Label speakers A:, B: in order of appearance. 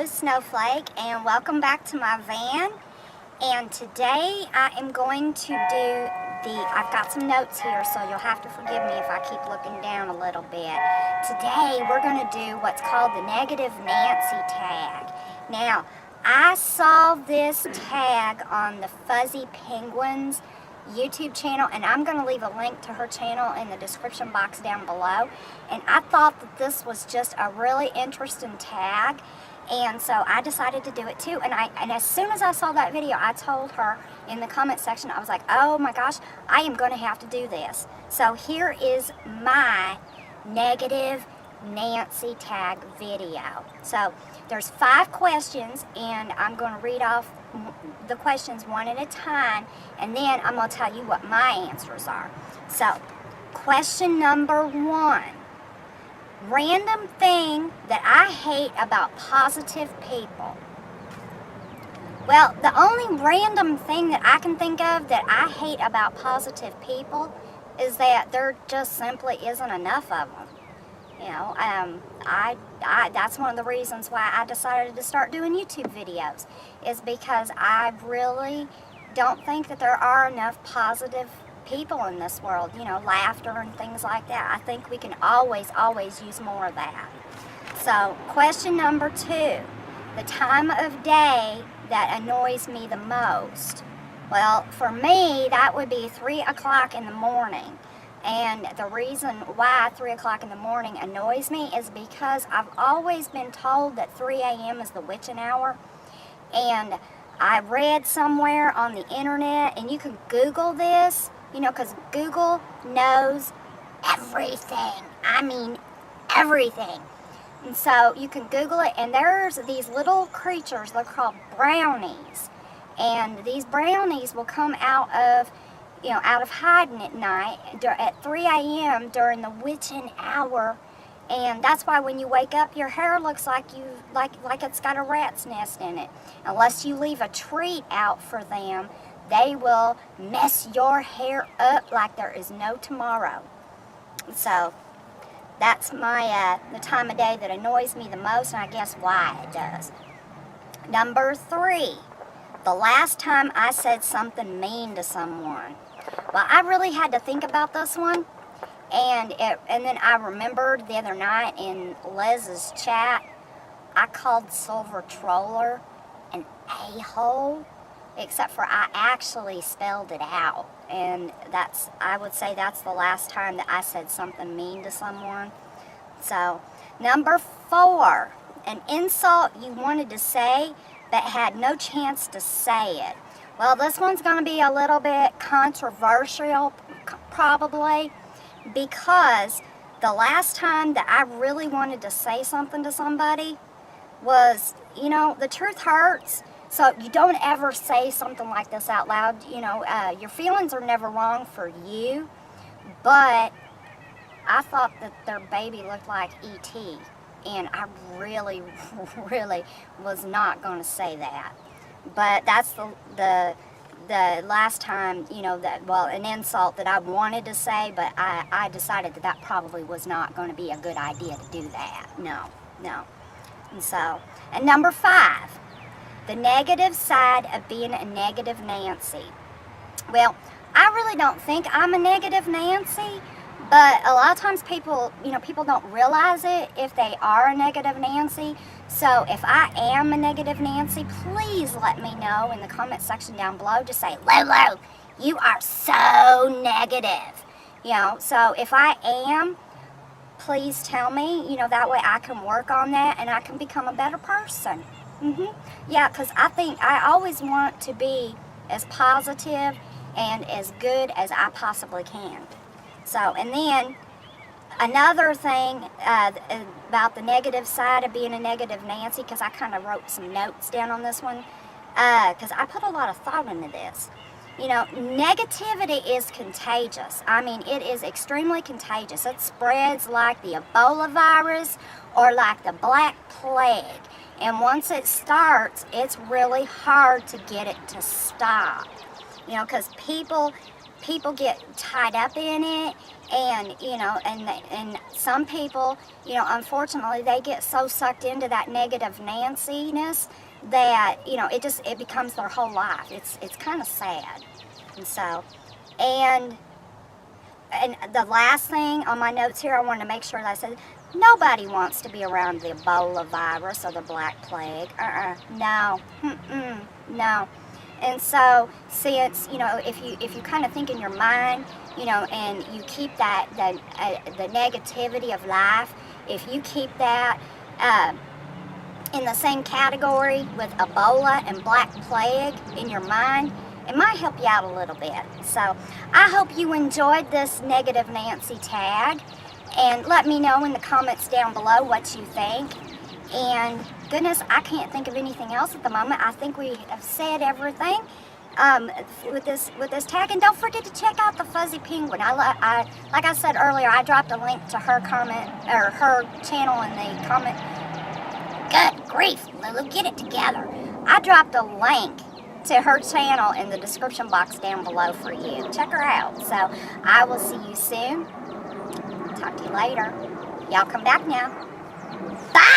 A: Hello Snowflake, and welcome back to my van. And today I am going to do I've got some notes here, so you'll have to forgive me if I keep looking down a little bit. Today we're going to do what's called the Negative Nancy tag. Now, I saw this tag on the Fuzzy Penguins YouTube channel, and I'm going to leave a link to her channel in the description box down below. And I thought that this was just a really interesting tag, and so I decided to do it too. And as soon as I saw that video, I told her in the comment section, I was like, oh my gosh, I am going to have to do this. So here is my Negative Nancy tag video. So there's 5 questions, and I'm going to read off the questions one at a time, and then I'm going to tell you what my answers are. So question number 1, random thing that I hate about positive people. Well, the only random thing that I can think of that I hate about positive people is that there just simply isn't enough of them. You know, that's one of the reasons why I decided to start doing YouTube videos, is because I really don't think that there are enough positive people in this world, you know, laughter and things like that. I think we can always use more of that. So, question number 2, the time of day that annoys me the most. Well, for me, that would be 3 o'clock in the morning. And the reason why 3 o'clock in the morning annoys me is because I've always been told that 3 a.m. is the witching hour. And I read somewhere on the internet, and you can Google this, you know, because Google knows everything. I mean, everything. And so you can Google it, and there's these little creatures, they're called brownies. And these brownies will come out of hiding at night at 3 a.m. during the witching hour, and that's why when you wake up, your hair looks like it's got a rat's nest in it. Unless you leave a treat out for them, they will mess your hair up like there is no tomorrow. So that's my the time of day that annoys me the most, and I guess why it does. Number 3, the last time I said something mean to someone. Well, I really had to think about this one, and then I remembered the other night in Lez's chat, I called Silver Troller an a-hole, except for I actually spelled it out, and I would say that's the last time that I said something mean to someone. So, number 4, an insult you wanted to say but had no chance to say it. Well, this one's going to be a little bit controversial, probably, because the last time that I really wanted to say something to somebody was, you know, the truth hurts, so you don't ever say something like this out loud. You know, your feelings are never wrong for you, but I thought that their baby looked like E.T., and I really was not going to say that. But that's the last time, you know, an insult that I wanted to say, but I decided that probably was not going to be a good idea to do that. No. And number 5, the negative side of being a negative Nancy. Well, I really don't think I'm a negative Nancy, but a lot of times people don't realize it if they are a negative Nancy. So if I am a negative Nancy, please let me know in the comment section down below. Just say, Lulu, you are so negative. You know, so if I am, please tell me, you know, that way I can work on that and I can become a better person. Yeah, because I always want to be as positive and as good as I possibly can. So, and then another thing about the negative side of being a negative Nancy, because I kind of wrote some notes down on this one, because I put a lot of thought into this. You know, negativity is contagious. I mean, it is extremely contagious. It spreads like the Ebola virus or like the Black Plague. And once it starts, it's really hard to get it to stop. You know, because people people get tied up in it, and you know, and some people, you know, unfortunately, they get so sucked into that negative Nancy-ness that, you know, it becomes their whole life. It's kind of sad. And so, and the last thing on my notes here, I wanted to make sure that I said, nobody wants to be around the Ebola virus or the Black Plague. No. No. And so, since, you know, if you kind of think in your mind, you know, and you keep that, the negativity of life, if you keep that in the same category with Ebola and Black Plague in your mind, it might help you out a little bit. So, I hope you enjoyed this Negative Nancy tag, and let me know in the comments down below what you think. And goodness, I can't think of anything else at the moment. I think we have said everything with this tag. And don't forget to check out the Fuzzy Penguin. Like I said earlier, I dropped a link to her comment, or her channel, in the comment. Good grief, Lulu, get it together. I dropped a link to her channel in the description box down below for you. Check her out. So I will see you soon. Talk to you later. Y'all come back now. Bye!